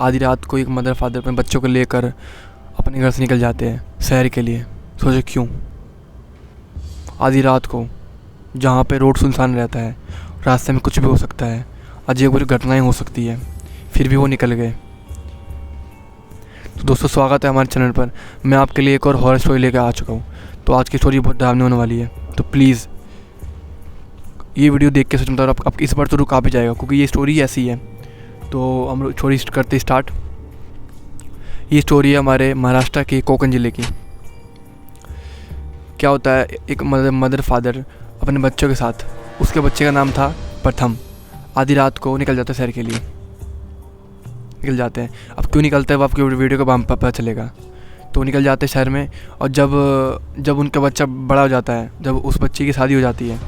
आधी रात को एक मदर फादर अपने बच्चों को लेकर अपने घर से निकल जाते हैं शहर के लिए। सोचो क्यों? आधी रात को जहाँ पे रोड सुनसान रहता है, रास्ते में कुछ भी हो सकता है, अजीब बुरी घटनाएं हो सकती है, फिर भी वो निकल गए। तो दोस्तों, स्वागत है हमारे चैनल पर। मैं आपके लिए एक और हॉरर स्टोरी लेकर आ चुका हूँ। तो आज की स्टोरी बहुत डरावनी होने वाली है, तो प्लीज़ ये वीडियो देख के सोच मतलब आप इस बार तो रुक आ भी जाएगा, क्योंकि ये स्टोरी ऐसी है। तो हम स्टोरी करते स्टार्ट। ये स्टोरी है हमारे महाराष्ट्र के कोकण ज़िले की। क्या होता है, एक मदर फादर अपने बच्चों के साथ, उसके बच्चे का नाम था प्रथम, आधी रात को निकल जाते हैं शहर के लिए। निकल जाते हैं। अब क्यों निकलते हैं वो आपकी वीडियो को पता चलेगा। तो निकल जाते हैं शहर में, और जब उनका बच्चा बड़ा हो जाता है, जब उस बच्चे की शादी हो जाती है,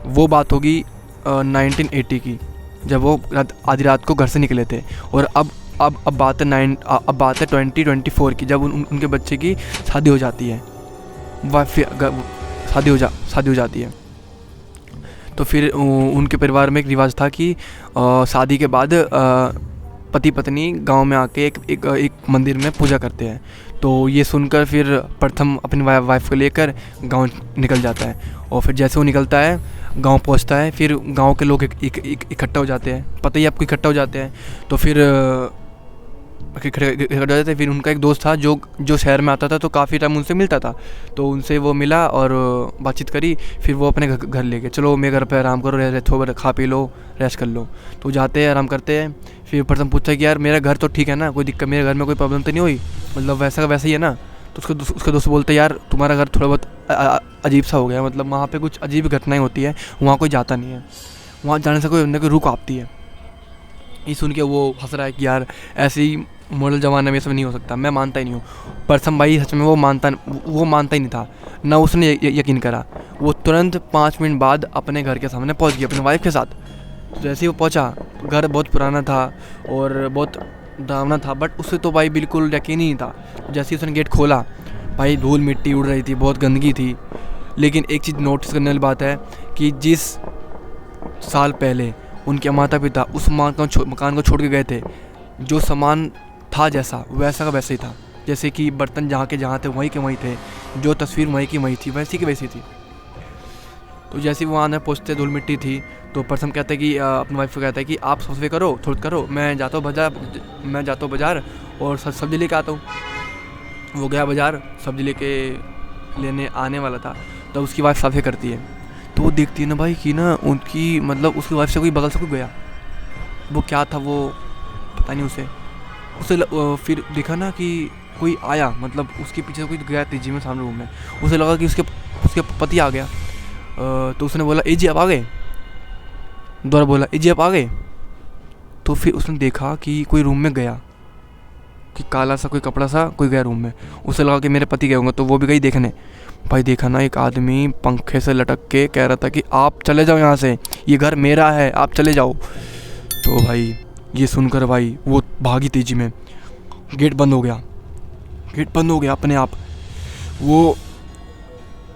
वो बात होगी 1980 की, जब वो आधी रात को घर से निकले थे। और अब बात है 2024 की, जब उनके बच्चे की शादी हो जाती है, शादी हो जाती है। तो फिर उनके परिवार में एक रिवाज था कि शादी के बाद पति पत्नी गांव में आके एक मंदिर में पूजा करते हैं। तो ये सुनकर फिर प्रथम अपनी वाइफ को लेकर गांव निकल जाता है। और फिर जैसे वो निकलता है, गांव पहुंचता है, फिर गांव के लोग इकट्ठा हो जाते हैं। पता ही आपको, इकट्ठा हो जाते हैं। तो फिर इकट्ठा हो जाते हैं। फिर उनका एक दोस्त था जो शहर में आता था, तो काफ़ी टाइम उनसे मिलता था। तो उनसे वो मिला और बातचीत करी। फिर वो अपने घर ले गए। चलो मेरे घर पे आराम करो, थोड़ा खा पी लो, रेस्ट कर लो। तो जाते हैं, आराम करते हैं। फिर प्रथम पूछता है कि यार मेरा घर तो ठीक है ना, कोई दिक्कत, मेरे घर में कोई प्रॉब्लम तो नहीं हुई, मतलब वैसा का वैसा ही है ना। तो उसके दोस्त बोलते हैं यार तुम्हारा घर थोड़ा बहुत अजीब सा हो गया, मतलब वहाँ पे कुछ अजीब घटनाएं होती है, वहाँ कोई जाता नहीं है, वहाँ जाने से कोई रूह काँपती है। ये सुन के वो हंस रहा है कि यार ऐसे ही मॉडल ज़माने में ये सब नहीं हो सकता, मैं मानता ही नहीं हूँ। प्रथम भाई सच में वो मानता ही नहीं था, ना उसने यकीन करा। वो तुरंत 5 मिनट बाद अपने घर के सामने पहुँच गया अपनी वाइफ के साथ। तो जैसे ही वो पहुँचा, घर बहुत पुराना था और बहुत डरावना था, बट उससे तो भाई बिल्कुल यकीन ही नहीं था। जैसे ही उसने गेट खोला, भाई धूल मिट्टी उड़ रही थी, बहुत गंदगी थी। लेकिन एक चीज़ नोटिस करने वाली बात है कि जिस साल पहले उनके माता पिता उस मकान को छोड़ के गए थे, जो सामान था जैसा वैसा का वैसे ही था। जैसे कि बर्तन जहाँ थे वहीं के वहीं थे, जो तस्वीर वहीं की वहीं थी, वैसी की वैसी थी। तो जैसे ही वहाँ आने पहुँचते धूल मिट्टी थी, तो प्रथम कहता है कि अपनी वाइफ को कहता है कि आप सफाई करो, थोड़ा करो, मैं जाता हूँ बाज़ार और सब्ज़ी लेके आता हूँ। वो गया बाज़ार, सब्ज़ी लेने आने वाला था, तो उसकी वाइफ सफाई करती है। तो वो देखती है ना भाई कि ना उनकी, मतलब उसकी वाइफ से कोई बगल से कोई गया। वो क्या था वो पता नहीं उसे फिर देखा ना कि कोई आया, मतलब उसके पीछे कोई गया तेजी में सामने रूम में। उसे लगा कि उसके पति आ गया। तो उसने बोला ए जी आप आ गए, दोबारा बोला ए जी आप आ गए। तो फिर उसने देखा कि कोई रूम में गया, कि काला सा कोई कपड़ा सा कोई गया रूम में। उसे लगा कि मेरे पति गए होंगे, तो वो भी गई देखने। भाई देखा ना, एक आदमी पंखे से लटक के कह रहा था कि आप चले जाओ यहाँ से, ये घर मेरा है, आप चले जाओ। तो भाई ये सुनकर भाई वो भागी तेजी में। गेट बंद हो गया अपने आप। वो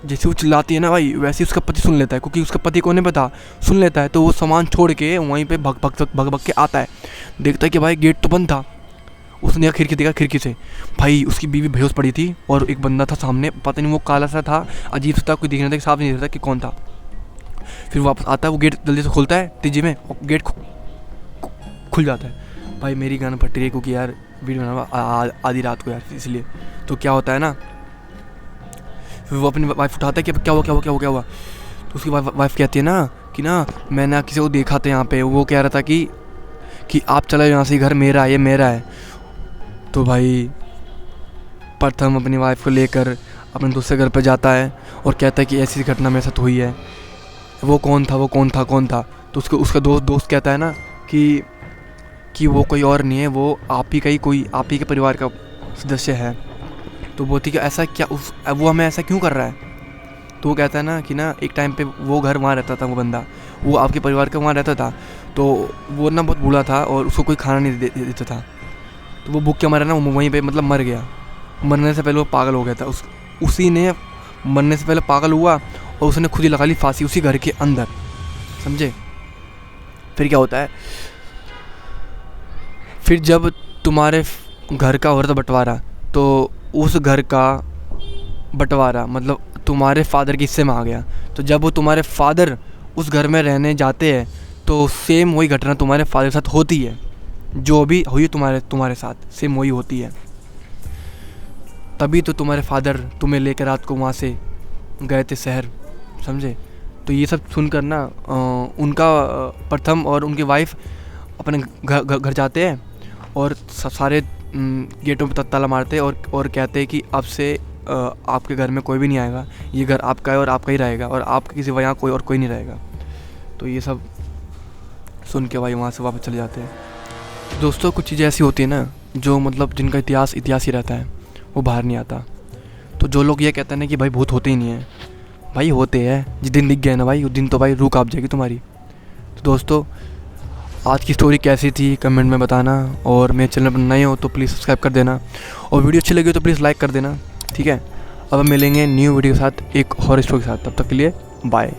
जैसे वो चिल्लाती है ना भाई, वैसे ही उसका पति सुन लेता है, क्योंकि उसका पति को नहीं पता, सुन लेता है। तो वो सामान छोड़ के वहीं पे भग के आता है। देखता है कि भाई गेट तो बंद था। उसने देखा खिड़की से, भाई उसकी बीवी बेहोश पड़ी थी और एक बंदा था सामने, पता नहीं वो काला सा था, अजीब सा था, कोई दिख नहीं था, साफ नहीं दिख रहा था कि कौन था। फिर वापस आता है, वो गेट जल्दी से खोलता है तेजी में, गेट खुल जाता है। भाई मेरी गाना फट रही है, क्योंकि यार वीडियो बना आधी रात को यार, इसलिए। तो क्या होता है ना, फिर वो अपनी वाइफ उठाता है कि क्या हुआ। तो उसकी वाइफ कहती है ना कि ना मैंने किसी को देखा था यहाँ पे, वो कह रहा था कि आप चले यहाँ से, घर मेरा है, ये मेरा है। तो भाई प्रथम अपनी वाइफ को लेकर अपने दूसरे घर पर जाता है और कहता है कि ऐसी घटना मेरे साथ हुई है। वो कौन था। तो उसका दोस्त कहता है ना कि वो कोई और नहीं है, वो आप ही के परिवार का सदस्य है। तो वो थी कि ऐसा क्या, वो हमें ऐसा क्यों कर रहा है। तो वो कहता है ना कि ना एक टाइम पे वो घर वहाँ रहता था, वो बंदा, वो आपके परिवार का वहाँ रहता था। तो वो ना बहुत बूढ़ा था और उसको कोई खाना नहीं देता था। तो वो भूख के मारा ना वहीं पे मतलब मर गया। मरने से पहले वो पागल हो गया था। उसी ने मरने से पहले पागल हुआ और उसने खुद ही लगा ली फांसी उसी घर के अंदर, समझे। फिर क्या होता है, फिर जब तुम्हारे घर का हो रहा था बंटवारा, तो उस घर का बंटवारा मतलब तुम्हारे फादर के हिस्से में आ गया। तो जब वो तुम्हारे फादर उस घर में रहने जाते हैं तो सेम वही घटना तुम्हारे फादर के साथ होती है, जो भी हुई तुम्हारे साथ सेम वही होती है। तभी तो तुम्हारे फादर तुम्हें लेकर रात को वहाँ से गए थे शहर, समझे। तो ये सब सुनकर ना उनका प्रथम और उनकी वाइफ अपने घर जाते हैं और सारे गेटों पे ताला मारते हैं और कहते हैं कि अब से आपके घर में कोई भी नहीं आएगा, ये घर आपका है और आपका ही रहेगा और आपके किसी यहाँ कोई नहीं रहेगा। तो ये सब सुन के भाई वहाँ से वापस चले जाते हैं। दोस्तों कुछ चीज़ें ऐसी होती है ना जो मतलब जिनका इतिहास ही रहता है, वो बाहर नहीं आता। तो जो लोग ये कहते हैं ना कि भाई भूत होते ही नहीं है, भाई होते हैं। जिस दिन दिख गए ना भाई, उस दिन तो भाई रूह काँप जाएगी तुम्हारी। तो दोस्तों आज की स्टोरी कैसी थी कमेंट में बताना, और मेरे चैनल पर नए हो तो प्लीज़ सब्सक्राइब कर देना, और वीडियो अच्छी लगी तो प्लीज़ लाइक कर देना, ठीक है। अब हम मिलेंगे न्यू वीडियो के साथ एक हॉरर स्टोरी के साथ, तब तक के लिए बाय।